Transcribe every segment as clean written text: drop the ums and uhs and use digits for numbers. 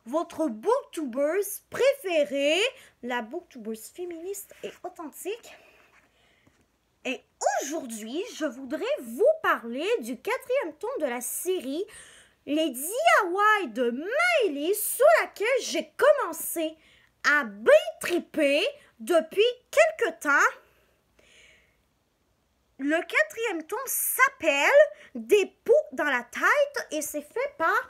votre booktubeuse préférée, la booktubeuse féministe et authentique. Et aujourd'hui, je voudrais vous parler du 4e tome de la série Les DIY de Maëlie, sur laquelle j'ai commencé à bien triper depuis quelque temps. Le 4e tome s'appelle Des poux dans la tête et c'est fait par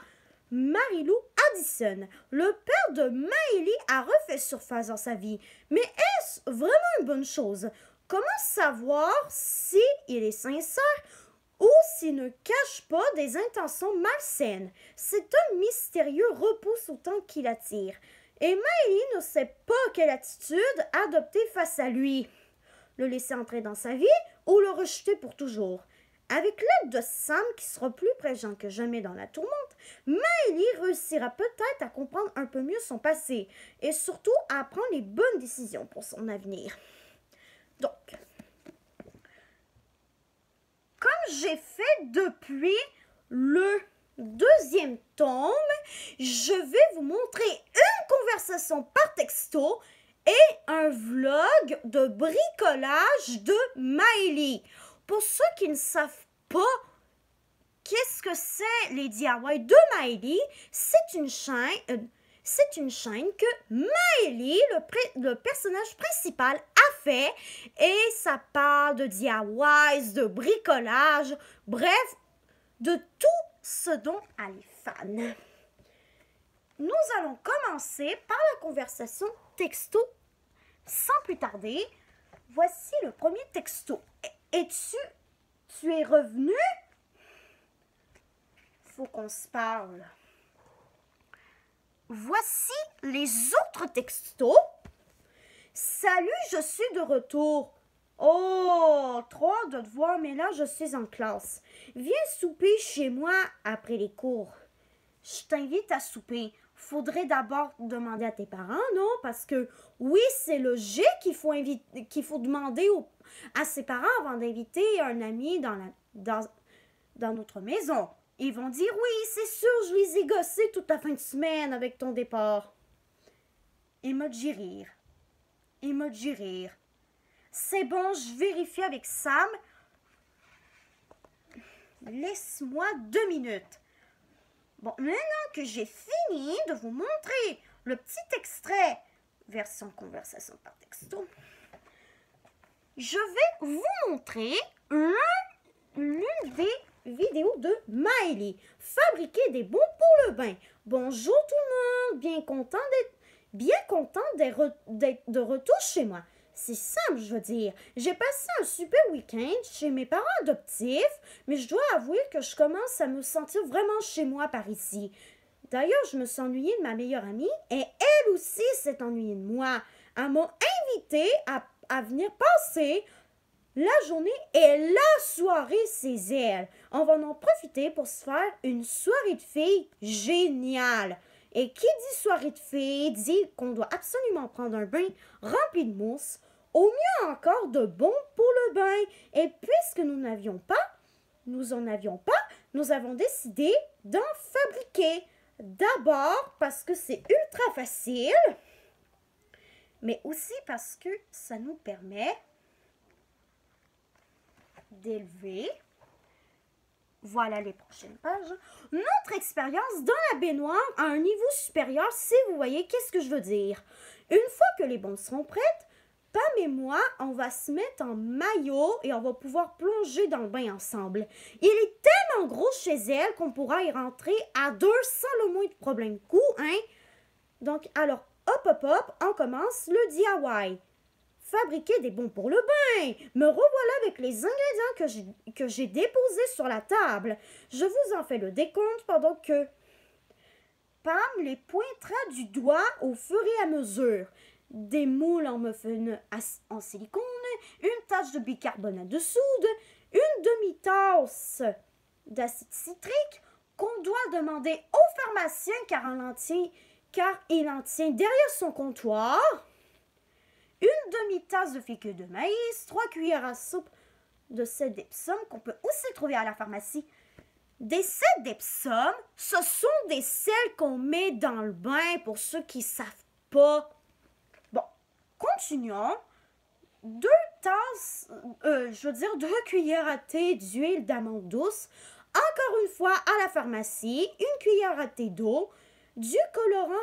Marilou Addison. Le père de Maëlie a refait surface dans sa vie. Mais est-ce vraiment une bonne chose? Comment savoir si il est sincère ou s'il ne cache pas des intentions malsaines? Cet homme mystérieux repousse autant qu'il attire. Et Maëlie ne sait pas quelle attitude adopter face à lui. Le laisser entrer dans sa vie ou le rejeter pour toujours. Avec l'aide de Sam, qui sera plus présent que jamais dans la tourmente, Maëlie réussira peut-être à comprendre un peu mieux son passé et surtout à prendre les bonnes décisions pour son avenir. Donc, comme j'ai fait depuis le 2e tome, je vais vous montrer une conversation par texto et un vlog de bricolage de Maëlie. Pour ceux qui ne savent pas qu'est-ce que c'est les DIY de Maëlie, c'est une chaîne que Maëlie, le personnage principal, a fait. Et ça parle de DIY, de bricolage, bref, de tout ce dont elle est fan. Nous allons commencer par la conversation texto. Sans plus tarder, voici le premier texto. Tu es revenu? Faut qu'on se parle. Voici les autres textos. Salut, je suis de retour. Oh, trop hâte de te voir, mais là, je suis en classe. Viens souper chez moi après les cours. Je t'invite à souper. Faudrait d'abord demander à tes parents, non? Parce que, oui, c'est logique qu'il faut demander à ses parents avant d'inviter un ami dans notre maison. Ils vont dire, oui, c'est sûr, je les ai gossés toute la fin de semaine avec ton départ. Il m'a dit rire. C'est bon, je vérifie avec Sam. Laisse-moi 2 minutes. Bon, maintenant que j'ai fini de vous montrer le petit extrait, version conversation par texto, je vais vous montrer l'une des vidéos de Maëlie. Fabriquer des bons pour le bain. Bonjour tout le monde, bien content d'être de retour chez moi. C'est simple, je veux dire. J'ai passé un super week-end chez mes parents adoptifs, mais je dois avouer que je commence à me sentir vraiment chez moi par ici. D'ailleurs, je me suis ennuyée de ma meilleure amie et elle aussi s'est ennuyée de moi. Elles m'ont invitée à venir passer la journée et la soirée chez elle. On va en profiter pour se faire une soirée de filles géniale. Et qui dit soirée de filles dit qu'on doit absolument prendre un bain rempli de mousse, au mieux encore de bon pour le bain. Et puisque nous avons décidé d'en fabriquer. D'abord parce que c'est ultra facile, mais aussi parce que ça nous permet d'élever, voilà les prochaines pages, notre expérience dans la baignoire à un niveau supérieur, si vous voyez qu'est-ce que je veux dire. Une fois que les bombes seront prêtes, Pam et moi, on va se mettre en maillot et on va pouvoir plonger dans le bain ensemble. Il est tellement gros chez elle qu'on pourra y rentrer à 2 sans le moindre problème coup, hein? Donc, alors, hop, on commence le DIY. Fabriquer des bons pour le bain. Me revoilà avec les ingrédients que j'ai déposés sur la table. Je vous en fais le décompte pendant que Pam les pointera du doigt au fur et à mesure. Des moules en muffin en silicone, une tasse de bicarbonate de soude, une demi-tasse d'acide citrique qu'on doit demander au pharmacien car il en tient derrière son comptoir. Une demi-tasse de fécule de maïs, 3 cuillères à soupe de sel d'Epsom qu'on peut aussi trouver à la pharmacie. Des sels d'Epsom, ce sont des sels qu'on met dans le bain pour ceux qui ne savent pas. Bon, continuons. 2 cuillères à thé d'huile d'amande douce. Encore une fois, à la pharmacie, 1 cuillère à thé d'eau, du colorant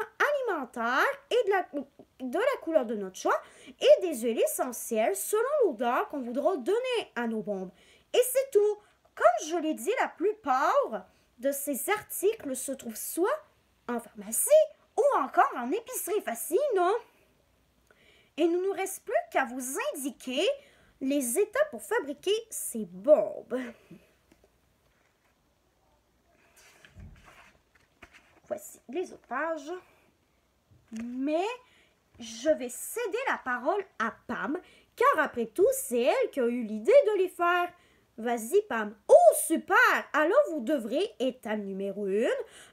alimentaire et de la couleur de notre choix et des huiles essentielles selon l'odeur qu'on voudra donner à nos bombes. Et c'est tout. Comme je l'ai dit, la plupart de ces articles se trouvent soit en pharmacie ou encore en épicerie facile, non? Et il ne nous reste plus qu'à vous indiquer les étapes pour fabriquer ces bombes. Voici les autres pages. Mais je vais céder la parole à Pam, car après tout, c'est elle qui a eu l'idée de les faire. Vas-y, Pam. Oh, super! Alors, vous devrez, étape numéro 1,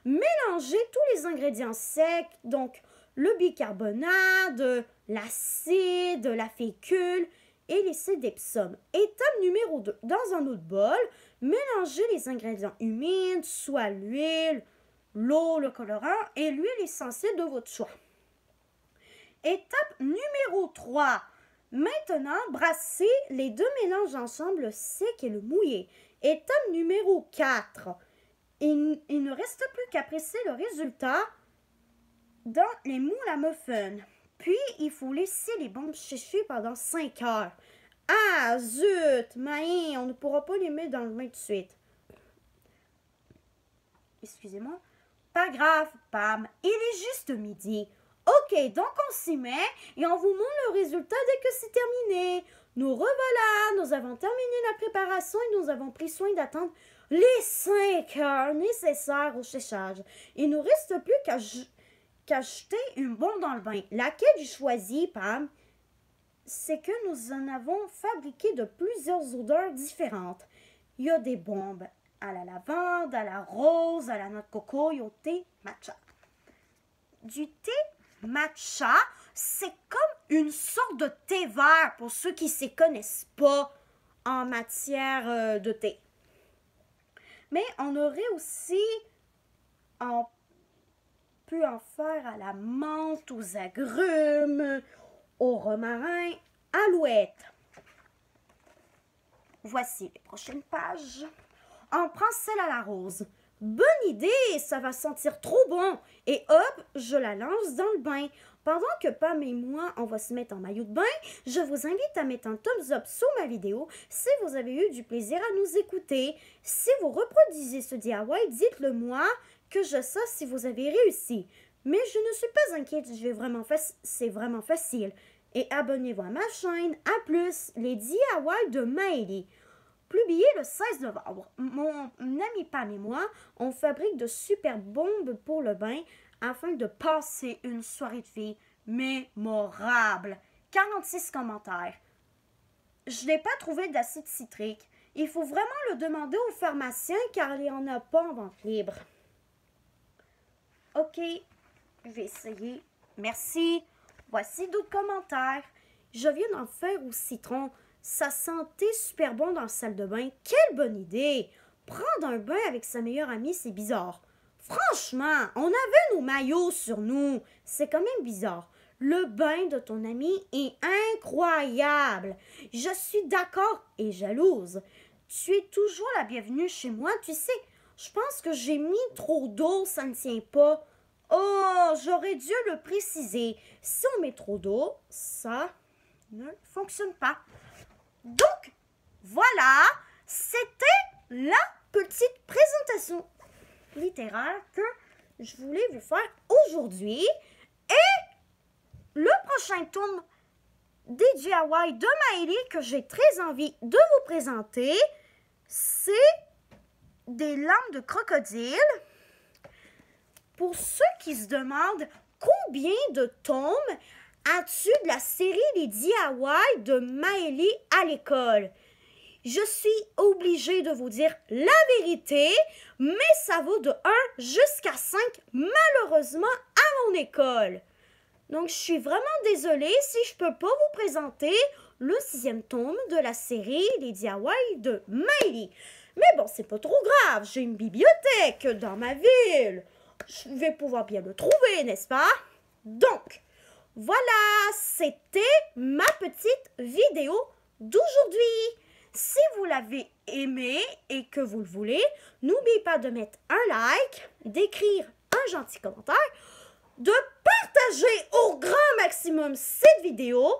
mélanger tous les ingrédients secs, donc le bicarbonate, l'acide, la fécule et l'essai d'Epsom. Étape numéro 2, dans un autre bol, mélangez les ingrédients humides, soit l'huile, l'eau, le colorant et l'huile essentielle de votre choix. Étape numéro 3. Maintenant, brassez les 2 mélanges ensemble, le sec et le mouillé. Étape numéro 4. Il ne reste plus qu'à presser le résultat dans les moules à muffins. Puis, il faut laisser les bombes sécher pendant 5 heures. Ah, zut! Mais on ne pourra pas les mettre dans le bain tout de suite. Excusez-moi. Pas grave, Pam. Il est juste midi. Ok, donc on s'y met et on vous montre le résultat dès que c'est terminé. Nous revoilà, nous avons terminé la préparation et nous avons pris soin d'attendre les 5 heures nécessaires au séchage. Il ne nous reste plus qu'à jeter une bombe dans le bain. Laquelle j'ai choisi, Pam? C'est que nous en avons fabriqué de plusieurs odeurs différentes. Il y a des bombes à la lavande, à la rose, à la noix de coco et au thé matcha. Du thé matcha, c'est comme une sorte de thé vert pour ceux qui ne s'y connaissent pas en matière de thé. Mais on aurait aussi, on peut en faire à la menthe, aux agrumes, au romarin, alouette. Voici les prochaines pages. On prend celle à la rose. Bonne idée, ça va sentir trop bon. Et hop, je la lance dans le bain. Pendant que Pam et moi, on va se mettre en maillot de bain, je vous invite à mettre un thumbs up sous ma vidéo si vous avez eu du plaisir à nous écouter. Si vous reproduisez ce DIY, dites-le moi que je sache si vous avez réussi. Mais je ne suis pas inquiète, c'est vraiment facile. Et abonnez-vous à ma chaîne. À plus, les DIY de Maëlie. Publié le 16 novembre, mon ami Pam et moi, on fabrique de super bombes pour le bain afin de passer une soirée de filles mémorable. 46 commentaires. Je n'ai pas trouvé d'acide citrique. Il faut vraiment le demander au pharmacien car il n'y en a pas en vente libre. Ok, je vais essayer. Merci. Voici d'autres commentaires. Je viens d'en faire au citron. Ça sentait super bon dans la salle de bain. Quelle bonne idée! Prendre un bain avec sa meilleure amie, c'est bizarre. Franchement, on avait nos maillots sur nous. C'est quand même bizarre. Le bain de ton ami est incroyable. Je suis d'accord et jalouse. Tu es toujours la bienvenue chez moi, tu sais. Je pense que j'ai mis trop d'eau, ça ne tient pas. Oh, j'aurais dû le préciser. Si on met trop d'eau, ça ne fonctionne pas. Donc, voilà, c'était la petite présentation littéraire que je voulais vous faire aujourd'hui. Et le prochain tour des DIY de Maëlie que j'ai très envie de vous présenter, c'est des lames de crocodile. Pour ceux qui se demandent combien de tomes as-tu de la série Les DIY de Maëlie à l'école? Je suis obligée de vous dire la vérité, mais ça vaut de 1 jusqu'à 5 malheureusement à mon école. Donc, je suis vraiment désolée si je ne peux pas vous présenter le 6e tome de la série Les DIY de Maëlie. Mais bon, c'est pas trop grave, j'ai une bibliothèque dans ma ville. Je vais pouvoir bien le trouver, n'est-ce pas? Donc, voilà, c'était ma petite vidéo d'aujourd'hui. Si vous l'avez aimé et que vous le voulez, n'oubliez pas de mettre un like, d'écrire un gentil commentaire, de partager au grand maximum cette vidéo,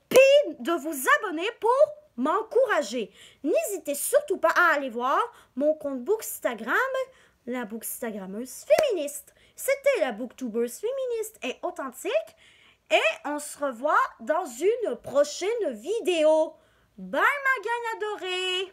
puis de vous abonner pour m'encourager. N'hésitez surtout pas à aller voir mon compte Bookstagram, la Bookstagrammeuse féministe. C'était la Booktubeuse féministe et authentique. Et on se revoit dans une prochaine vidéo. Bye ma gang adorée!